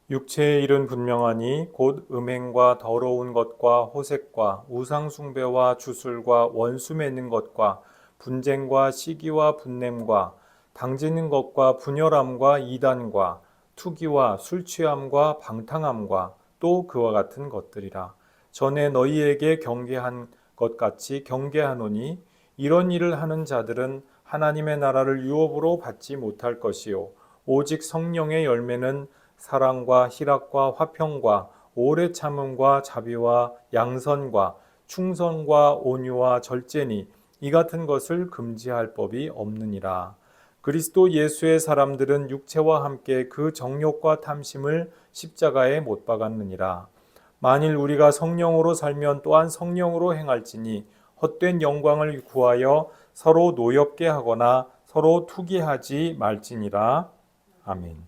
육체의 일은 분명하니 곧 음행과 더러운 것과 호색과 우상숭배와 주술과 원수 맺는 것과 분쟁과 시기와 분냄과 당지는 것과 분열함과 이단과 투기와 술취함과 방탕함과 또 그와 같은 것들이라. 전에 너희에게 경계한 것 같이 경계하노니 이런 일을 하는 자들은 하나님의 나라를 유업으로 받지 못할 것이요 오직 성령의 열매는 사랑과 희락과 화평과 오래 참음과 자비와 양선과 충성과 온유와 절제니 이 같은 것을 금지할 법이 없느니라. 그리스도 예수의 사람들은 육체와 함께 그 정욕과 탐심을 십자가에 못 박았느니라. 만일 우리가 성령으로 살면 또한 성령으로 행할지니 헛된 영광을 구하여 서로 노엽게 하거나 서로 투기하지 말지니라. 아멘.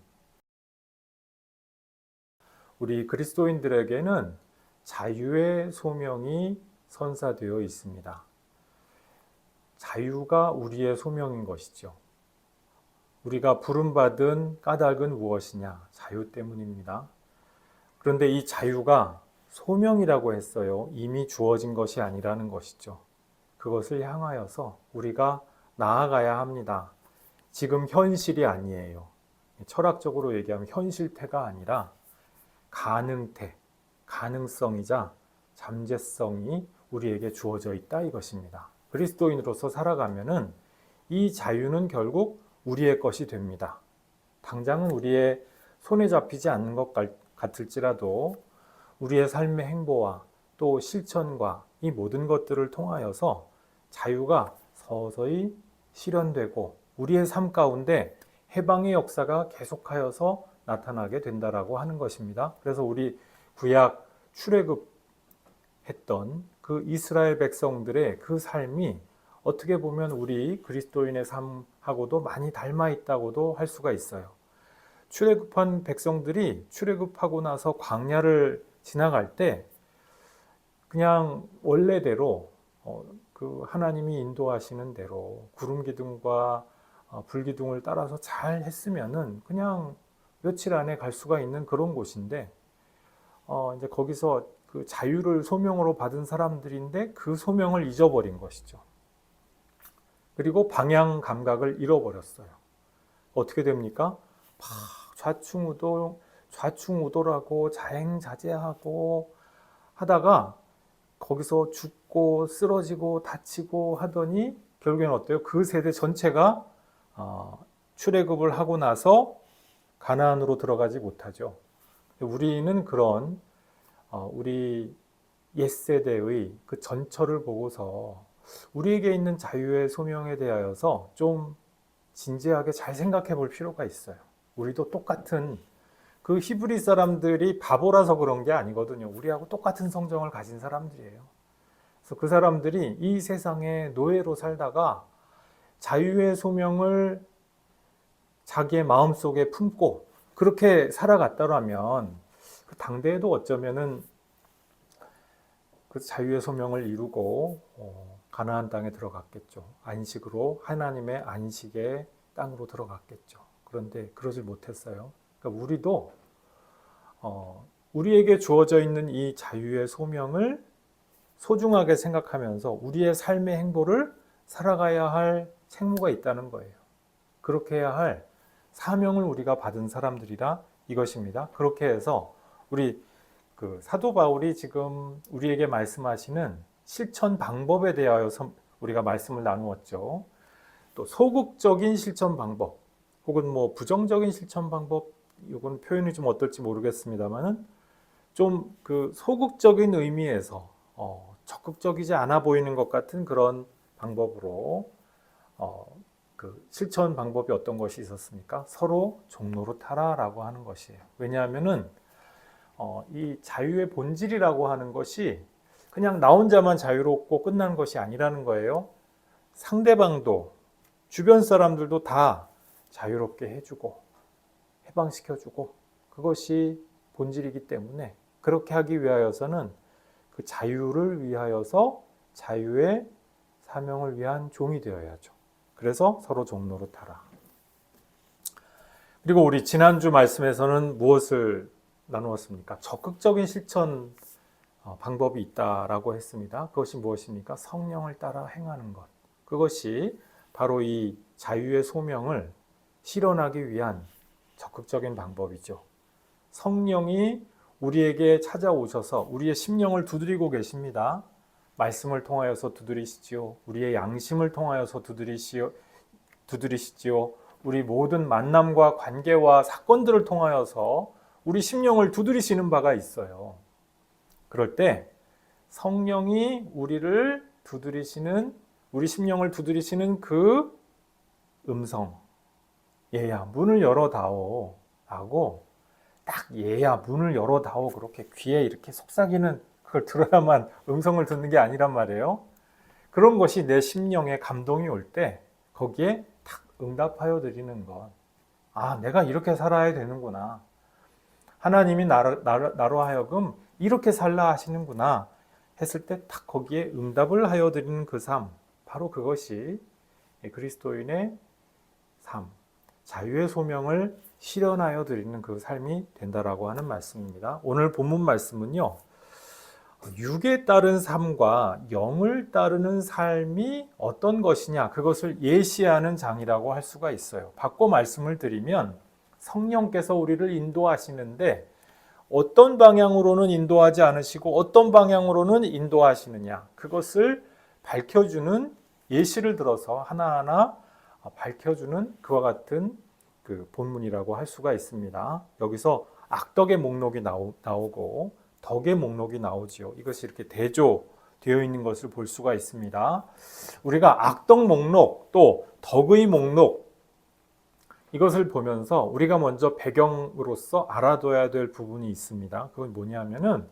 우리 그리스도인들에게는 자유의 소명이 선사되어 있습니다. 자유가 우리의 소명인 것이죠. 우리가 부름받은 까닭은 무엇이냐? 자유 때문입니다. 그런데 이 자유가 소명이라고 했어요. 이미 주어진 것이 아니라는 것이죠. 그것을 향하여서 우리가 나아가야 합니다. 지금 현실이 아니에요. 철학적으로 얘기하면 현실태가 아니라 가능태, 가능성이자 잠재성이 우리에게 주어져 있다 이것입니다. 그리스도인으로서 살아가면은 이 자유는 결국 우리의 것이 됩니다. 당장은 우리의 손에 잡히지 않는 것 같을지라도 우리의 삶의 행보와 또 실천과 이 모든 것들을 통하여서 자유가 서서히 실현되고 우리의 삶 가운데 해방의 역사가 계속하여서 나타나게 된다라고 하는 것입니다. 그래서 우리 구약 출애굽했던 그 이스라엘 백성들의 그 삶이 어떻게 보면 우리 그리스도인의 삶하고도 많이 닮아 있다고도 할 수가 있어요. 출애굽한 백성들이 출애굽하고 나서 광야를 지나갈 때 그냥 원래대로 그 하나님이 인도하시는 대로 구름 기둥과 불 기둥을 따라서 잘 했으면은 그냥 며칠 안에 갈 수가 있는 그런 곳인데 이제 거기서 그 자유를 소명으로 받은 사람들인데 그 소명을 잊어버린 것이죠. 그리고 방향 감각을 잃어버렸어요. 어떻게 됩니까? 좌충우돌하고 자행자제하고 하다가 거기서 죽고 쓰러지고 다치고 하더니 결국에는 어때요? 그 세대 전체가 출애굽을 하고 나서 가나안으로 들어가지 못하죠. 우리는 그런 우리 옛세대의 그 전철을 보고서 우리에게 있는 자유의 소명에 대하여서 좀 진지하게 잘 생각해 볼 필요가 있어요. 우리도 똑같은 그 히브리 사람들이 바보라서 그런 게 아니거든요. 우리하고 똑같은 성정을 가진 사람들이에요. 그래서 그 사람들이 이 세상에 노예로 살다가 자유의 소명을 자기의 마음속에 품고 그렇게 살아갔더라면 그 당대에도 어쩌면은 그 자유의 소명을 이루고 가나안 땅에 들어갔겠죠. 안식으로 하나님의 안식의 땅으로 들어갔겠죠. 그런데 그러지 못했어요. 그러니까 우리도 우리에게 주어져 있는 이 자유의 소명을 소중하게 생각하면서 우리의 삶의 행보를 살아가야 할 책무가 있다는 거예요. 그렇게 해야 할 사명을 우리가 받은 사람들이라 이것입니다. 그렇게 해서 우리 그 사도 바울이 지금 우리에게 말씀하시는 실천 방법에 대하여서 우리가 말씀을 나누었죠. 또 소극적인 실천 방법 혹은 뭐 부정적인 실천 방법, 이건 표현이 좀 어떨지 모르겠습니다만은 좀 그 소극적인 의미에서 적극적이지 않아 보이는 것 같은 그런 방법으로 그 실천 방법이 어떤 것이 있었습니까? 서로 종로로 타라라고 하는 것이에요. 왜냐하면은 이 자유의 본질이라고 하는 것이 그냥 나 혼자만 자유롭고 끝나는 것이 아니라는 거예요. 상대방도 주변 사람들도 다 자유롭게 해주고 해방시켜주고 그것이 본질이기 때문에 그렇게 하기 위하여서는 그 자유를 위하여서 자유의 사명을 위한 종이 되어야죠. 그래서 서로 종로로 타라. 그리고 우리 지난주 말씀에서는 무엇을 나누었습니까? 적극적인 실천 방법이 있다라고 했습니다. 그것이 무엇입니까? 성령을 따라 행하는 것. 그것이 바로 이 자유의 소명을 실현하기 위한 적극적인 방법이죠. 성령이 우리에게 찾아오셔서 우리의 심령을 두드리고 계십니다. 말씀을 통하여서 두드리시지요. 우리의 양심을 통하여서 두드리시지요. 우리 모든 만남과 관계와 사건들을 통하여서 우리 심령을 두드리시는 바가 있어요. 그럴 때 성령이 우리 심령을 두드리시는 그 음성, 얘야 문을 열어다오 라고, 딱 얘야 문을 열어다오 그렇게 귀에 이렇게 속삭이는 그걸 들어야만 음성을 듣는 게 아니란 말이에요. 그런 것이 내 심령에 감동이 올 때 거기에 탁 응답하여 드리는 것. 아, 내가 이렇게 살아야 되는구나. 하나님이 나로 하여금 이렇게 살라 하시는구나 했을 때 탁 거기에 응답을 하여 드리는 그 삶, 바로 그것이 그리스도인의 삶, 자유의 소명을 실현하여 드리는 그 삶이 된다라고 하는 말씀입니다. 오늘 본문 말씀은요, 육에 따른 삶과 영을 따르는 삶이 어떤 것이냐, 그것을 예시하는 장이라고 할 수가 있어요. 바꿔 말씀을 드리면 성령께서 우리를 인도하시는데 어떤 방향으로는 인도하지 않으시고 어떤 방향으로는 인도하시느냐, 그것을 밝혀주는, 예시를 들어서 하나하나 밝혀주는 그와 같은 그 본문이라고 할 수가 있습니다. 여기서 악덕의 목록이 나오고 덕의 목록이 나오지요. 이것이 이렇게 대조되어 있는 것을 볼 수가 있습니다. 우리가 악덕 목록 또 덕의 목록, 이것을 보면서 우리가 먼저 배경으로서 알아둬야 될 부분이 있습니다. 그건 뭐냐면은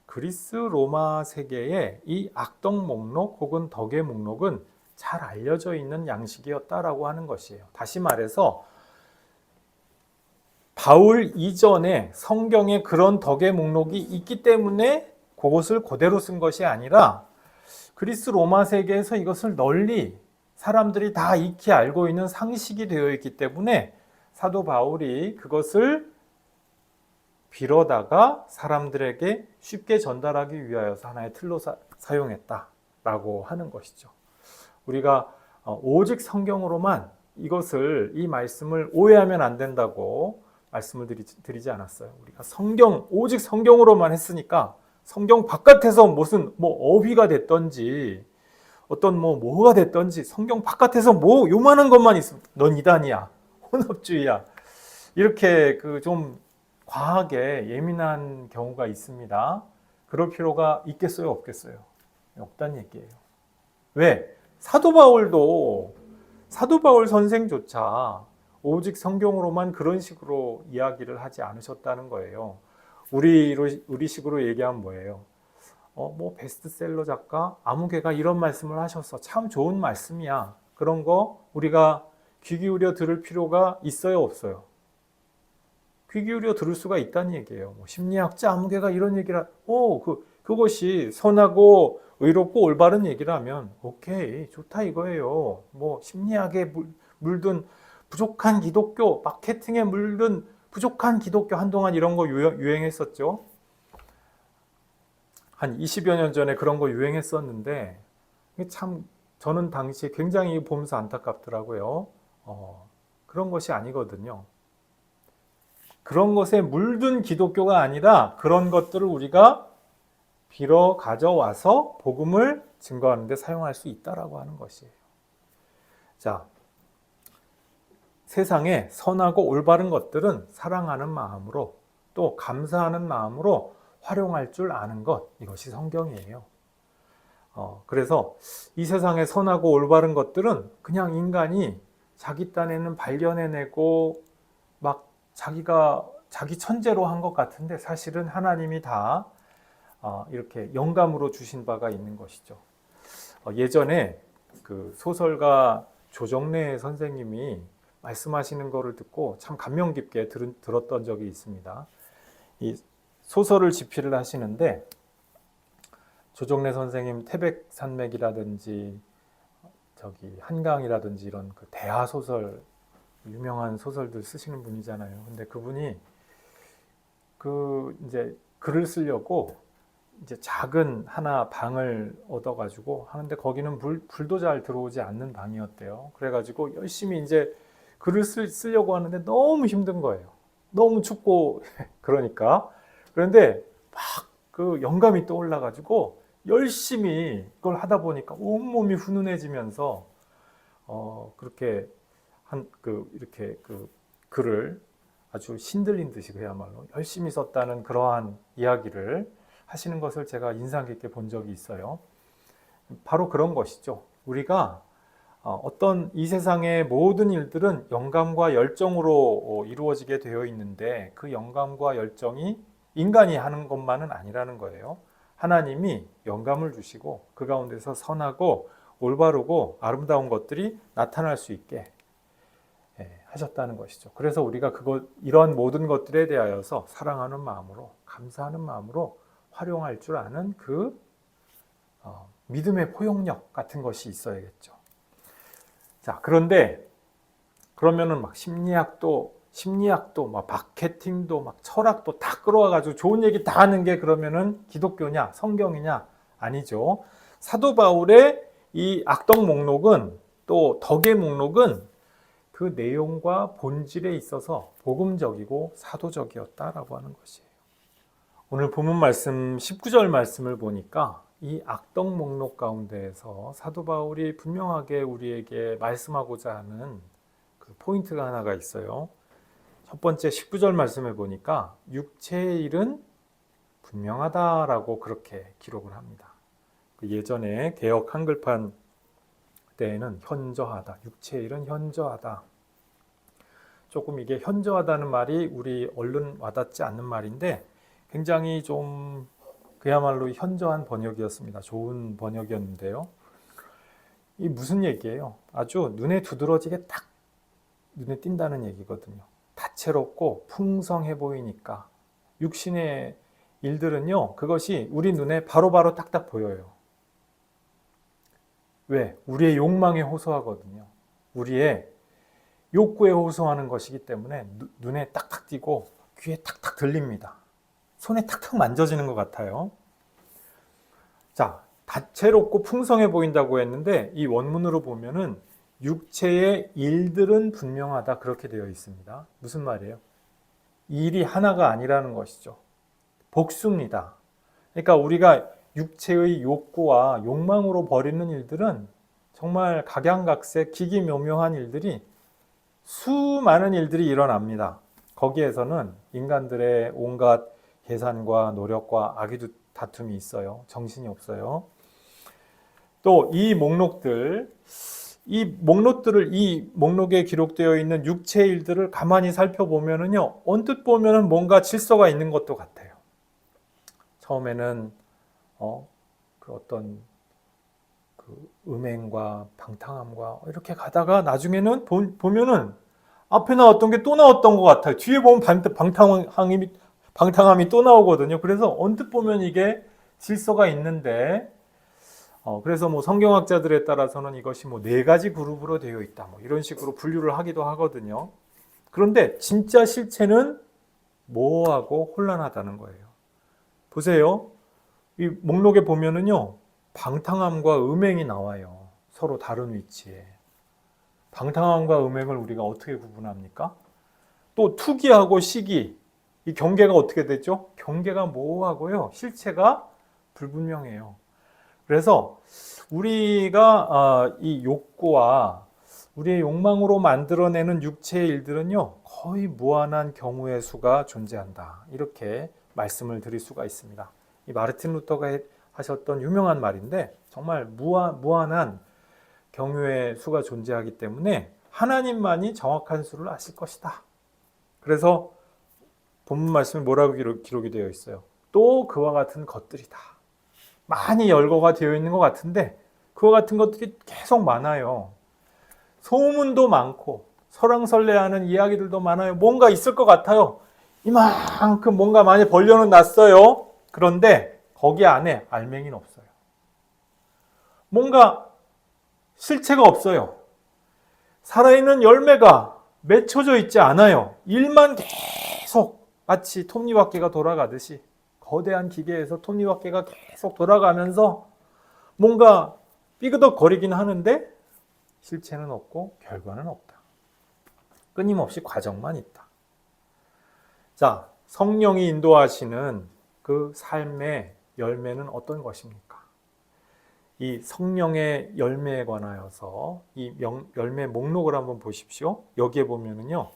그리스 로마 세계의 이 악덕 목록 혹은 덕의 목록은 잘 알려져 있는 양식이었다라고 하는 것이에요. 다시 말해서 바울 이전에 성경에 그런 덕의 목록이 있기 때문에 그것을 그대로 쓴 것이 아니라 그리스 로마 세계에서 이것을 널리 사람들이 다 익히 알고 있는 상식이 되어 있기 때문에 사도 바울이 그것을 빌어다가 사람들에게 쉽게 전달하기 위하여서 하나의 틀로 사용했다라고 하는 것이죠. 우리가 오직 성경으로만 이 말씀을 오해하면 안 된다고 말씀을 드리지 않았어요. 우리가 오직 성경으로만 했으니까 성경 바깥에서 무슨 어휘가 됐던지 어떤 뭐가 됐던지 성경 바깥에서 요만한 것만 있으면 넌 이단이야, 혼합주의야, 이렇게 좀 과하게 예민한 경우가 있습니다. 그럴 필요가 있겠어요, 없겠어요? 없다는 얘기예요. 왜? 사도 바울 선생조차 오직 성경으로만 그런 식으로 이야기를 하지 않으셨다는 거예요. 우리식으로 얘기하면 뭐예요? 베스트셀러 작가 아무개가 이런 말씀을 하셔서 참 좋은 말씀이야. 그런 거 우리가 귀 기울여 들을 필요가 있어요, 없어요? 귀 기울여 들을 수가 있다는 얘기예요. 심리학자 아무개가 이런 얘기를 그것이 선하고 의롭고 올바른 얘기라면 오케이, 좋다 이거예요. 심리학에 물든 부족한 기독교, 마케팅에 물든 부족한 기독교, 한동안 이런 거 유행했었죠. 한 20여 년 전에 그런 거 유행했었는데 참 저는 당시에 굉장히 보면서 안타깝더라고요. 그런 것이 아니거든요. 그런 것에 물든 기독교가 아니라 그런 것들을 우리가 빌어 가져와서 복음을 증거하는 데 사용할 수 있다라고 하는 것이에요. 자, 세상에 선하고 올바른 것들은 사랑하는 마음으로 또 감사하는 마음으로 활용할 줄 아는 것, 이것이 성경이에요. 그래서 이 세상에 선하고 올바른 것들은 그냥 인간이 자기 딴에는 발견해내고 막 자기 천재로 한 것 같은데 사실은 하나님이 다 이렇게 영감으로 주신 바가 있는 것이죠. 예전에 그 소설가 조정래 선생님이 말씀하시는 거를 듣고 참 감명 깊게 들었던 적이 있습니다. 이 소설을 집필을 하시는데 조정래 선생님 태백산맥이라든지 한강이라든지 이런 그 대하 소설, 유명한 소설들 쓰시는 분이잖아요. 근데 그분이 이제 글을 쓰려고 이제 작은 하나 방을 얻어가지고 하는데 거기는 불도 잘 들어오지 않는 방이었대요. 그래가지고 열심히 이제 글을 쓰려고 하는데 너무 힘든 거예요. 너무 춥고 그러니까. 그런데 막 그 영감이 떠올라가지고 열심히 그걸 하다 보니까 온몸이 훈훈해지면서 그렇게 이렇게 글을 아주 신들린 듯이 그야말로 열심히 썼다는 그러한 이야기를 하시는 것을 제가 인상 깊게 본 적이 있어요. 바로 그런 것이죠. 우리가 어떤 이 세상의 모든 일들은 영감과 열정으로 이루어지게 되어 있는데 그 영감과 열정이 인간이 하는 것만은 아니라는 거예요. 하나님이 영감을 주시고 그 가운데서 선하고 올바르고 아름다운 것들이 나타날 수 있게 하셨다는 것이죠. 그래서 우리가 이러한 모든 것들에 대하여서 사랑하는 마음으로, 감사하는 마음으로 활용할 줄 아는 믿음의 포용력 같은 것이 있어야겠죠. 자, 그런데 그러면은 막 심리학도 막 마케팅도 막 철학도 다 끌어와가지고 좋은 얘기 다 하는 게 그러면은 기독교냐, 성경이냐? 아니죠. 사도 바울의 이 악덕 목록은 또 덕의 목록은 그 내용과 본질에 있어서 복음적이고 사도적이었다라고 하는 것이에요. 오늘 본문 말씀 19절 말씀을 보니까 이 악덕 목록 가운데에서 사도 바울이 분명하게 우리에게 말씀하고자 하는 그 포인트가 하나가 있어요. 첫 번째 19절 말씀을 보니까 육체의 일은 분명하다라고 그렇게 기록을 합니다. 예전에 개역 한글판 때에는 현저하다, 육체의 일은 현저하다. 조금 이게 현저하다는 말이 우리 얼른 와닿지 않는 말인데 굉장히 좀 그야말로 현저한 번역이었습니다. 좋은 번역이었는데요. 이 무슨 얘기예요? 아주 눈에 두드러지게 딱 눈에 띈다는 얘기거든요. 다채롭고 풍성해 보이니까 육신의 일들은요, 그것이 우리 눈에 바로바로 딱딱 보여요. 왜? 우리의 욕망에 호소하거든요. 우리의 욕구에 호소하는 것이기 때문에 눈에 딱딱 띄고 귀에 탁탁 들립니다. 손에 탁탁 만져지는 것 같아요. 자, 다채롭고 풍성해 보인다고 했는데 이 원문으로 보면은 육체의 일들은 분명하다 그렇게 되어 있습니다. 무슨 말이에요? 일이 하나가 아니라는 것이죠. 복수입니다. 그러니까 우리가 육체의 욕구와 욕망으로 벌이는 일들은 정말 각양각색 기기묘묘한 일들이 수많은 일들이 일어납니다. 거기에서는 인간들의 온갖 계산과 노력과 악의 다툼이 있어요. 정신이 없어요. 또 이 목록에 기록되어 있는 육체의 일들을 가만히 살펴보면은요, 언뜻 보면은 뭔가 질서가 있는 것도 같아요. 처음에는 어떤 음행과 방탕함과 이렇게 가다가 나중에는 보면은 앞에 나왔던 게 또 나왔던 것 같아요. 뒤에 보면 방탕함이 또 나오거든요. 그래서 언뜻 보면 이게 질서가 있는데, 그래서 뭐 성경학자들에 따라서는 이것이 뭐 4가지 그룹으로 되어 있다. 뭐 이런 식으로 분류를 하기도 하거든요. 그런데 진짜 실체는 모호하고 혼란하다는 거예요. 보세요. 이 목록에 보면은요, 방탕함과 음행이 나와요. 서로 다른 위치에. 방탕함과 음행을 우리가 어떻게 구분합니까? 또 투기하고 시기, 이 경계가 어떻게 되죠? 경계가 모호하고요, 실체가 불분명해요. 그래서 우리가 이 욕구와 우리의 욕망으로 만들어내는 육체의 일들은요, 거의 무한한 경우의 수가 존재한다. 이렇게 말씀을 드릴 수가 있습니다. 이 마르틴 루터가 하셨던 유명한 말인데 정말 무한한 경우의 수가 존재하기 때문에 하나님만이 정확한 수를 아실 것이다. 그래서 본문 말씀에 뭐라고 기록이 되어 있어요? 또 그와 같은 것들이다. 많이 열거가 되어 있는 것 같은데 그와 같은 것들이 계속 많아요. 소문도 많고 설왕설래하는 이야기들도 많아요. 뭔가 있을 것 같아요. 이만큼 뭔가 많이 벌려는 놨어요. 그런데 거기 안에 알맹이는 없어요. 뭔가 실체가 없어요. 살아있는 열매가 맺혀져 있지 않아요. 일만 계속 마치 톱니바퀴가 돌아가듯이 거대한 기계에서 톱니바퀴가 계속 돌아가면서 뭔가 삐그덕거리긴 하는데 실체는 없고 결과는 없다. 끊임없이 과정만 있다. 자, 성령이 인도하시는 그 삶의 열매는 어떤 것입니까? 이 성령의 열매에 관하여서 이 열매 목록을 한번 보십시오. 여기에 보면은요,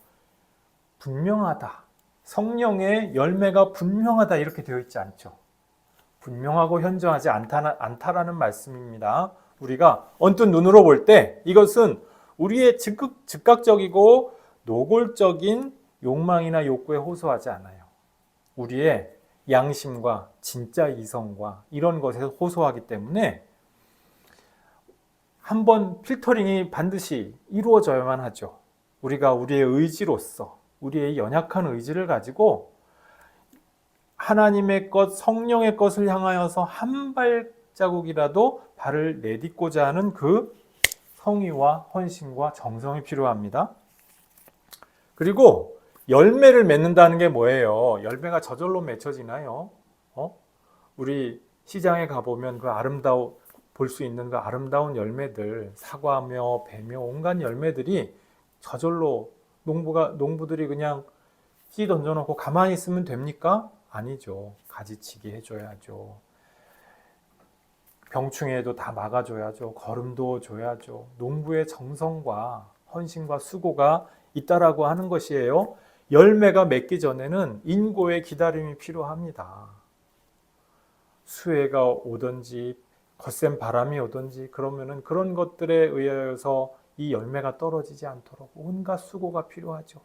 분명하다. 성령의 열매가 분명하다 이렇게 되어 있지 않죠. 분명하고 현저하지 않다라는 말씀입니다. 우리가 언뜻 눈으로 볼 때 이것은 우리의 즉각적이고 노골적인 욕망이나 욕구에 호소하지 않아요. 우리의 양심과 진짜 이성과 이런 것에 호소하기 때문에 한번 필터링이 반드시 이루어져야만 하죠. 우리가 우리의 의지로서 우리의 연약한 의지를 가지고 하나님의 것, 성령의 것을 향하여서 한 발자국이라도 발을 내딛고자 하는 그 성의와 헌신과 정성이 필요합니다. 그리고 열매를 맺는다는 게 뭐예요? 열매가 저절로 맺혀지나요? 우리 시장에 가보면 그 볼 수 있는 그 아름다운 열매들, 사과며 배며 온갖 열매들이 저절로 농부들이 그냥 씨 던져놓고 가만히 있으면 됩니까? 아니죠. 가지치기 해줘야죠. 병충해도 다 막아줘야죠. 거름도 줘야죠. 농부의 정성과 헌신과 수고가 있다라고 하는 것이에요. 열매가 맺기 전에는 인고의 기다림이 필요합니다. 수해가 오든지 거센 바람이 오든지 그러면은 그런 것들에 의하여서 이 열매가 떨어지지 않도록 온갖 수고가 필요하죠.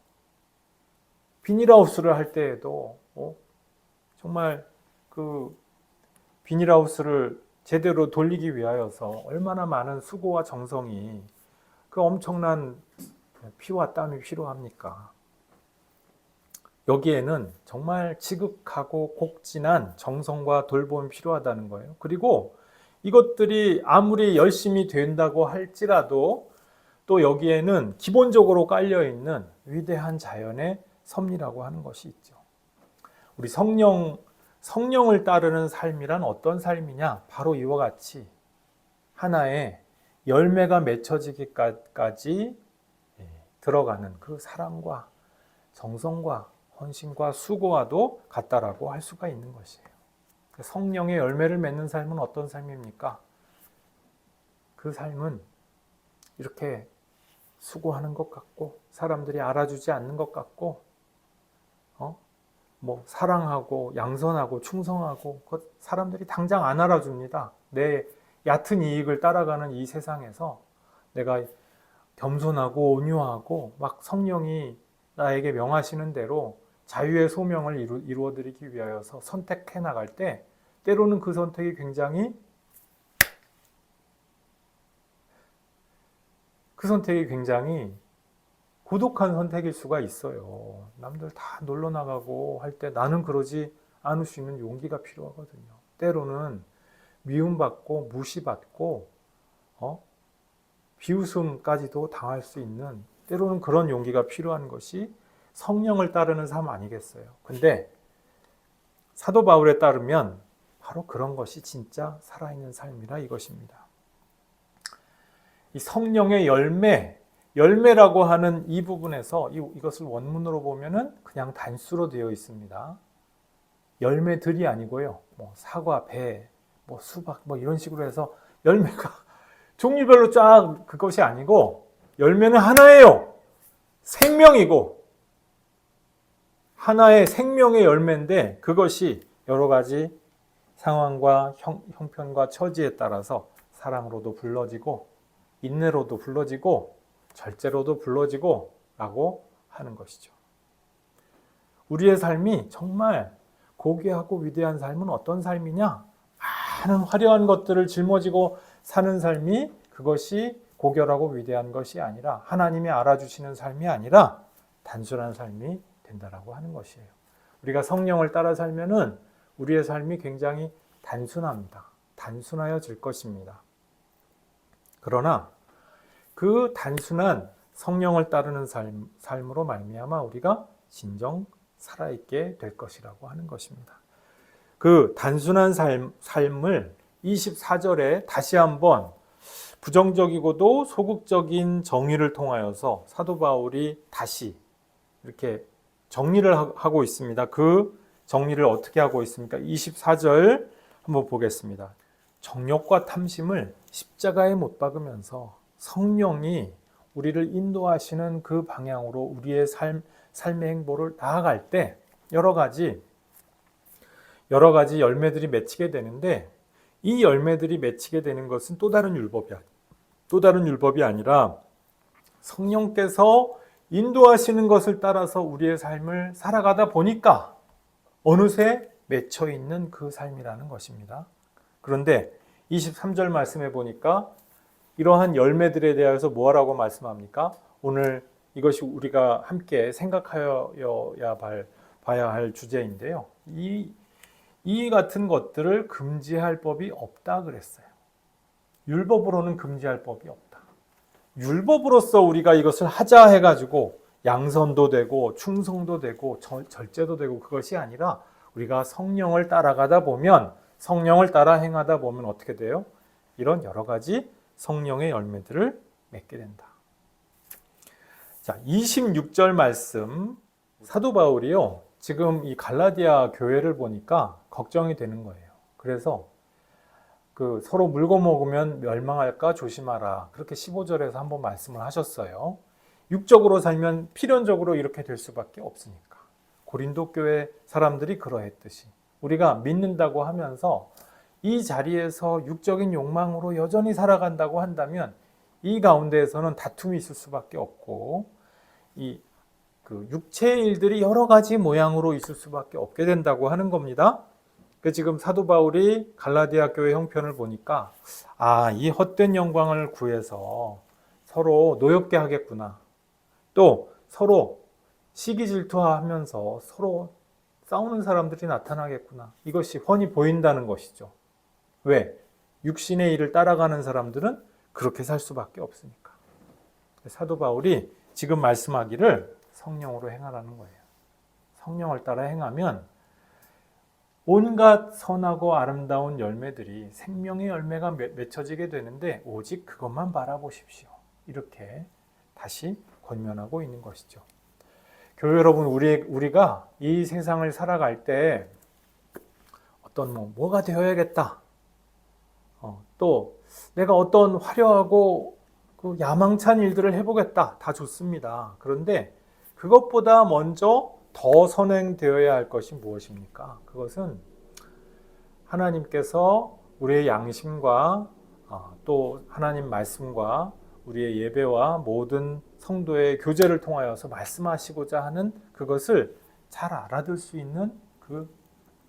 비닐하우스를 할 때에도 정말 그 비닐하우스를 제대로 돌리기 위하여서 얼마나 많은 수고와 정성이 그 엄청난 피와 땀이 필요합니까? 여기에는 정말 지극하고 곡진한 정성과 돌봄이 필요하다는 거예요. 그리고 이것들이 아무리 열심히 된다고 할지라도 또 여기에는 기본적으로 깔려있는 위대한 자연의 섭리라고 하는 것이 있죠. 우리 성령을 따르는 삶이란 어떤 삶이냐? 바로 이와 같이 하나의 열매가 맺혀지기까지 들어가는 그 사랑과 정성과 헌신과 수고와도 같다라고 할 수가 있는 것이에요. 성령의 열매를 맺는 삶은 어떤 삶입니까? 그 삶은 이렇게 수고하는 것 같고 사람들이 알아주지 않는 것 같고 사랑하고 양선하고 충성하고 사람들이 당장 안 알아줍니다. 내 얕은 이익을 따라가는 이 세상에서 내가 겸손하고 온유하고 막 성령이 나에게 명하시는 대로 자유의 소명을 이루어드리기 위하여서 선택해 나갈 때 때로는 그 선택이 굉장히 고독한 선택일 수가 있어요. 남들 다 놀러 나가고 할 때 나는 그러지 않을 수 있는 용기가 필요하거든요. 때로는 미움받고 무시받고 비웃음까지도 당할 수 있는 때로는 그런 용기가 필요한 것이 성령을 따르는 삶 아니겠어요. 근데 사도 바울에 따르면 바로 그런 것이 진짜 살아있는 삶이라 이것입니다. 이 성령의 열매라고 하는 이 부분에서 이것을 원문으로 보면은 그냥 단수로 되어 있습니다. 열매들이 아니고요. 사과, 배, 수박 이런 식으로 해서 열매가 종류별로 쫙 그것이 아니고 열매는 하나예요. 생명이고 하나의 생명의 열매인데 그것이 여러 가지 상황과 형편과 처지에 따라서 사랑으로도 불러지고 인내로도 불러지고 절제로도 불러지고 라고 하는 것이죠. 우리의 삶이 정말 고귀하고 위대한 삶은 어떤 삶이냐? 많은 화려한 것들을 짊어지고 사는 삶이 그것이 고결하고 위대한 것이 아니라 하나님이 알아주시는 삶이 아니라 단순한 삶이 된다라고 하는 것이에요. 우리가 성령을 따라 살면은 우리의 삶이 굉장히 단순합니다. 단순하여질 것입니다. 그러나 그 단순한 성령을 따르는 삶으로 말미암아 우리가 진정 살아있게 될 것이라고 하는 것입니다. 그 단순한 삶을 24절에 다시 한번 부정적이고도 소극적인 정의를 통하여서 사도 바울이 다시 이렇게 정리를 하고 있습니다. 그 정리를 어떻게 하고 있습니까? 24절 한번 보겠습니다. 정욕과 탐심을 십자가에 못 박으면서 성령이 우리를 인도하시는 그 방향으로 우리의 삶의 행보를 나아갈 때 여러 가지 열매들이 맺히게 되는데, 이 열매들이 맺히게 되는 것은 또 다른 율법이 아니라 성령께서 인도하시는 것을 따라서 우리의 삶을 살아가다 보니까 어느새 맺혀 있는 그 삶이라는 것입니다. 그런데 23절 말씀해 보니까 이러한 열매들에 대해서 뭐라고 말씀합니까? 오늘 이것이 우리가 함께 생각하여야 봐야 할 주제인데요. 이 같은 것들을 금지할 법이 없다 그랬어요. 율법으로는 금지할 법이 없다. 율법으로서 우리가 이것을 하자 해가지고 양선도 되고 충성도 되고 절제도 되고 그것이 아니라 우리가 성령을 따라가다 보면, 성령을 따라 행하다 보면 어떻게 돼요? 이런 여러 가지 성령의 열매들을 맺게 된다. 자, 26절 말씀, 사도 바울이요, 지금 이 갈라디아 교회를 보니까 걱정이 되는 거예요. 그래서 서로 물고 먹으면 멸망할까 조심하라, 그렇게 15절에서 한번 말씀을 하셨어요. 육적으로 살면 필연적으로 이렇게 될 수밖에 없으니까. 고린도 교회 사람들이 그러했듯이 우리가 믿는다고 하면서 이 자리에서 육적인 욕망으로 여전히 살아간다고 한다면 이 가운데에서는 다툼이 있을 수밖에 없고, 육체의 일들이 여러 가지 모양으로 있을 수밖에 없게 된다고 하는 겁니다. 지금 사도 바울이 갈라디아 교회 형편을 보니까 이 헛된 영광을 구해서 서로 노엽게 하겠구나, 또 서로 시기 질투하면서 서로 싸우는 사람들이 나타나겠구나, 이것이 훤히 보인다는 것이죠. 왜? 육신의 일을 따라가는 사람들은 그렇게 살 수밖에 없으니까. 사도 바울이 지금 말씀하기를 성령으로 행하라는 거예요. 성령을 따라 행하면 온갖 선하고 아름다운 열매들이, 생명의 열매가 맺혀지게 되는데 오직 그것만 바라보십시오, 이렇게 다시 권면하고 있는 것이죠. 교회 여러분, 우리가 이 세상을 살아갈 때 어떤 뭐가 되어야겠다, 또 내가 어떤 화려하고 야망찬 일들을 해보겠다, 다 좋습니다. 그런데 그것보다 먼저 더 선행되어야 할 것이 무엇입니까? 그것은 하나님께서 우리의 양심과 또 하나님 말씀과 우리의 예배와 모든 성도의 교제를 통하여서 말씀하시고자 하는 그것을 잘 알아들 수 있는 그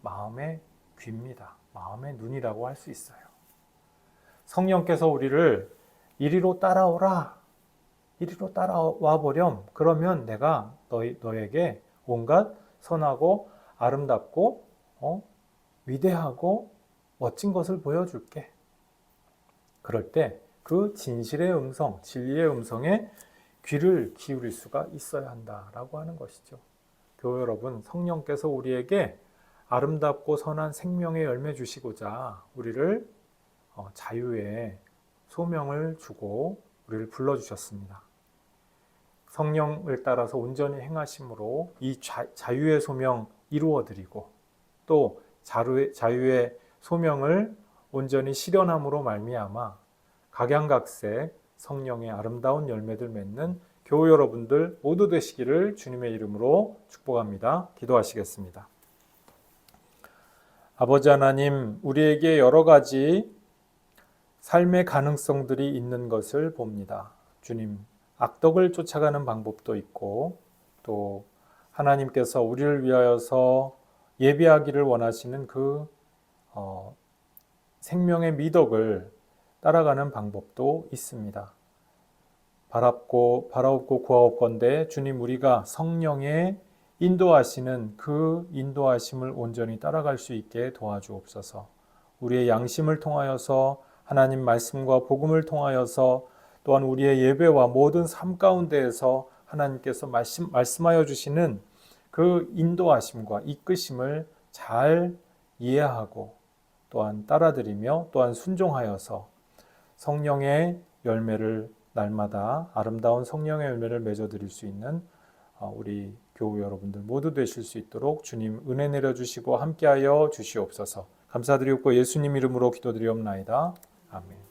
마음의 귀입니다. 마음의 눈이라고 할 수 있어요. 성령께서 우리를 이리로 따라오라, 이리로 따라와 보렴, 그러면 내가 너에게 온갖 선하고 아름답고 위대하고 멋진 것을 보여줄게. 그럴 때 그 진실의 음성, 진리의 음성에 귀를 기울일 수가 있어야 한다라고 하는 것이죠. 교회 여러분, 성령께서 우리에게 아름답고 선한 생명의 열매 주시고자 우리를 자유의 소명을 주고 우리를 불러주셨습니다. 성령을 따라서 온전히 행하심으로 이 자유의 소명 이루어드리고, 또 자유의 소명을 온전히 실현함으로 말미암아 각양각색 성령의 아름다운 열매들 맺는 교우 여러분들 모두 되시기를 주님의 이름으로 축복합니다. 기도하시겠습니다. 아버지 하나님, 우리에게 여러 가지 삶의 가능성들이 있는 것을 봅니다. 주님, 악덕을 쫓아가는 방법도 있고, 또 하나님께서 우리를 위하여서 예비하기를 원하시는 그 생명의 미덕을 따라가는 방법도 있습니다. 바라옵고 구하옵건대 주님, 우리가 성령의 인도하시는 그 인도하심을 온전히 따라갈 수 있게 도와주옵소서. 우리의 양심을 통하여서, 하나님 말씀과 복음을 통하여서, 또한 우리의 예배와 모든 삶 가운데에서 하나님께서 말씀하여 주시는 그 인도하심과 이끄심을 잘 이해하고 또한 따라드리며 또한 순종하여서 성령의 열매를 날마다 아름다운 성령의 열매를 맺어드릴 수 있는 우리 교우 여러분들 모두 되실 수 있도록 주님 은혜 내려주시고 함께하여 주시옵소서. 감사드리옵고 예수님 이름으로 기도드리옵나이다. 아멘.